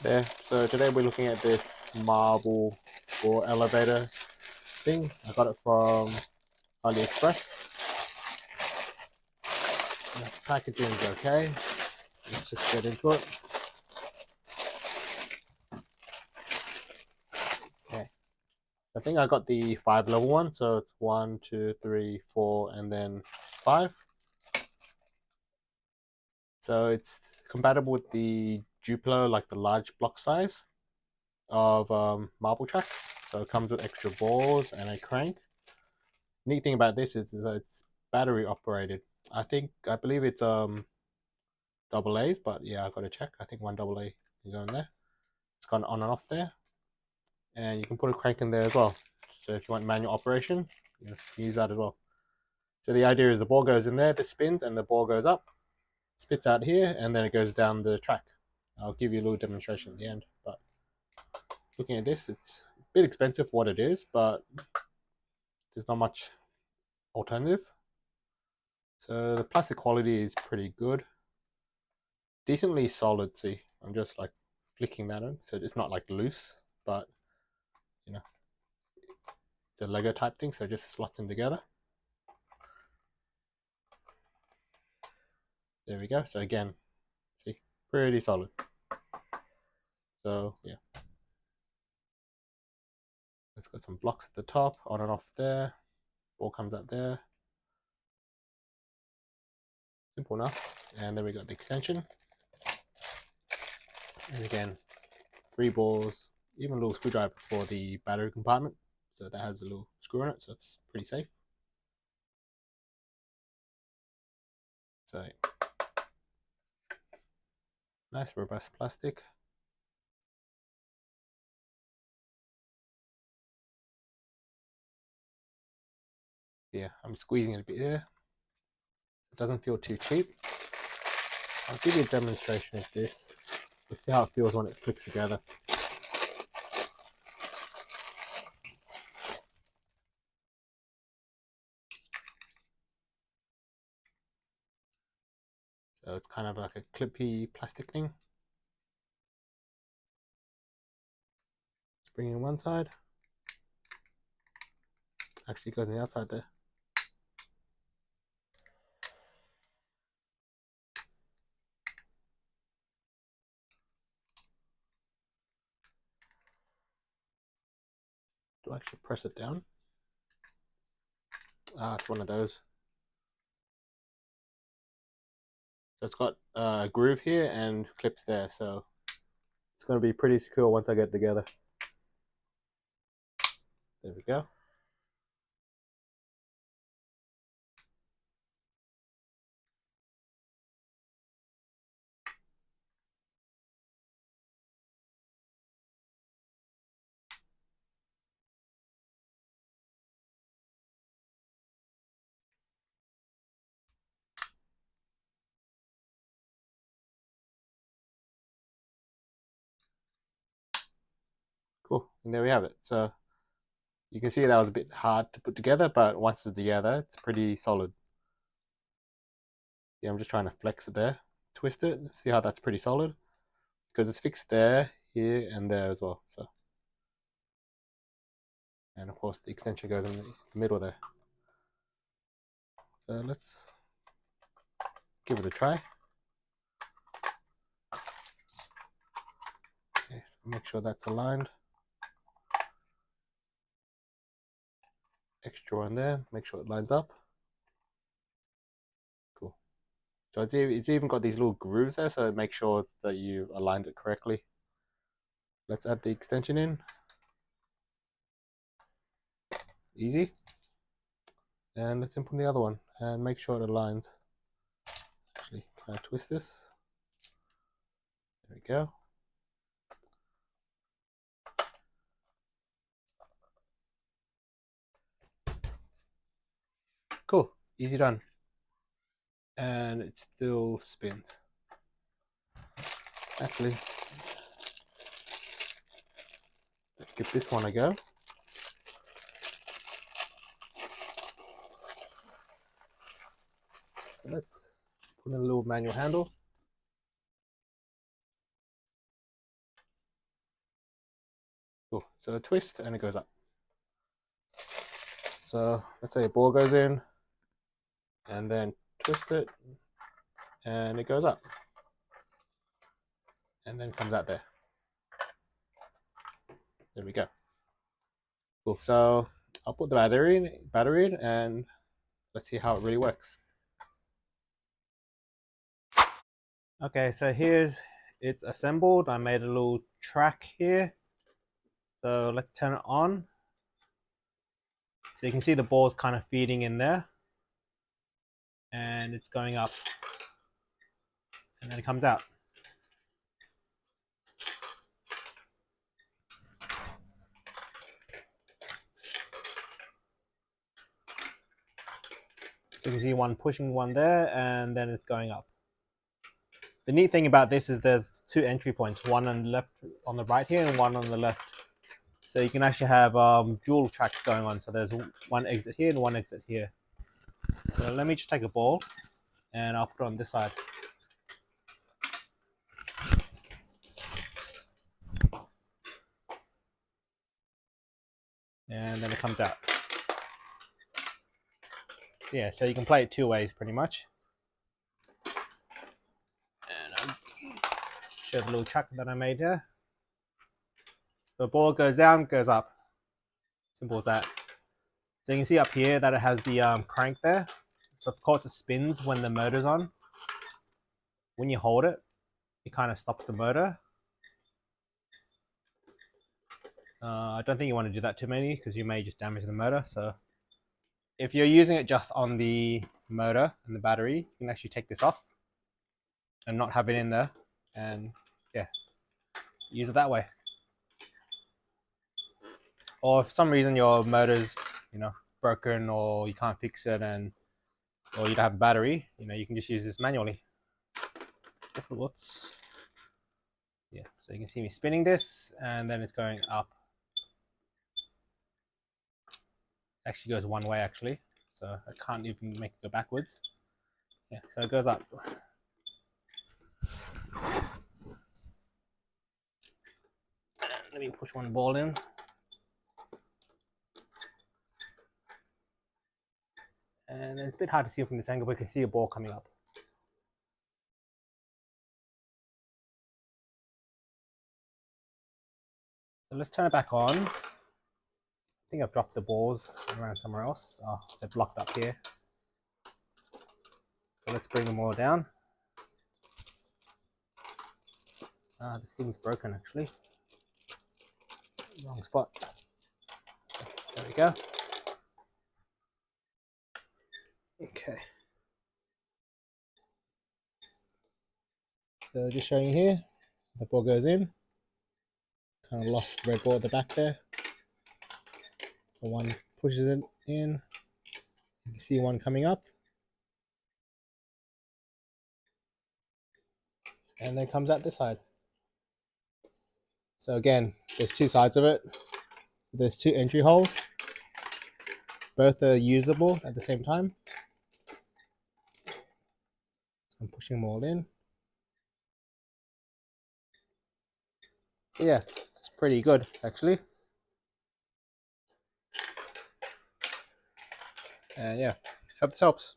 There. So today we're looking at this marble or elevator thing. I got it from Aliexpress. The packaging's okay. Let's just get into it. Okay. I think I got the 5-level one, so it's 1, 2, 3, 4, and then 5. So it's compatible with the Duplo, like the large block size of marble tracks. So it comes with extra balls and a crank. Neat thing about this is that it's battery operated. I believe it's double A's, but yeah, I've got to check. I think one double A can go in there. It's got on and off there, and you can put a crank in there as well. So if you want manual operation, you can use that as well. So the idea is the ball goes in there, this spins, and the ball goes up, spits out here, and then it goes down the track. I'll give you a little demonstration at the end. But looking at this, it's a bit expensive for what it is, but there's not much alternative. So the plastic quality is pretty good, decently solid. See, I'm just like flicking that in, so it's not like loose, but you know, the Lego type thing, so it just slots in together. There we go. So again, see, pretty solid. So yeah, it's got some blocks at the top, on and off there. Ball comes out there. Simple enough. And then we got the extension. And again, 3 balls, even a little screwdriver for the battery compartment. So that has a little screw in it, so it's pretty safe. So nice robust plastic. Yeah, I'm squeezing it a bit here. It doesn't feel too cheap. I'll give you a demonstration of this. Let's see how it feels when it flicks together. So it's kind of like a clippy plastic thing. Spring in one side. Actually goes on the outside there. Do I actually press it down? Ah, it's one of those. So it's got a groove here and clips there, so it's going to be pretty secure once I get it together. There we go. Cool, and there we have it. So you can see that was a bit hard to put together, but once it's together, it's pretty solid. Yeah, I'm just trying to flex it there, twist it, see how that's pretty solid, because it's fixed there, here, and there as well. So, and of course the extension goes in the middle there. So let's give it a try. Okay, so make sure that's aligned. Extra on there, make sure it lines up. Cool. So it's even got these little grooves there, so make sure that you aligned it correctly. Let's add the extension in. Easy. And let's input the other one and make sure it aligns. Actually, can I twist this? There we go. Cool, easy done. And it still spins. Actually, let's give this one a go. So let's put in a little manual handle. Cool. So a twist and it goes up. So let's say a ball goes in and then twist it and it goes up and then comes out there. There we go. Cool. So I'll put the battery in and let's see how it really works. Okay, so it's assembled. I made a little track here. So let's turn it on. So you can see the ball's kind of feeding in there. And it's going up. And then it comes out. So you can see one pushing one there and then it's going up. The neat thing about this is there's two entry points, one on the left, on the right here and one on the left. So you can actually have dual tracks going on. So there's one exit here and one exit here. So let me just take a ball and I'll put it on this side. And then it comes out. Yeah, so you can play it two ways pretty much. And I'll show the little track that I made here. The ball goes down, goes up. Simple as that. So you can see up here that it has the crank there. So of course it spins when the motor's on. When you hold it, it kind of stops the motor. I don't think you want to do that too many because you may just damage the motor. So if you're using it just on the motor and the battery, you can actually take this off and not have it in there, and yeah, use it that way. Or if for some reason your motor's broken or you can't fix it or you don't have a battery, you can just use this manually. Whoops. Yeah, so you can see me spinning this and then it's going up. Actually goes one way actually, so I can't even make it go backwards. Yeah, so it goes up. Let me push one ball in. And it's a bit hard to see from this angle, but you can see a ball coming up. So let's turn it back on. I think I've dropped the balls around somewhere else. Oh, they're blocked up here. So let's bring them all down. This thing's broken actually. Wrong spot. There we go. Okay. So just showing you here, the ball goes in. Kind of lost the red ball at the back there. So one pushes it in. You can see one coming up. And then comes out this side. So again, there's two sides of it. So there's two entry holes. Both are usable at the same time. So I'm pushing them all in. So yeah, it's pretty good actually. And yeah, hope this helps.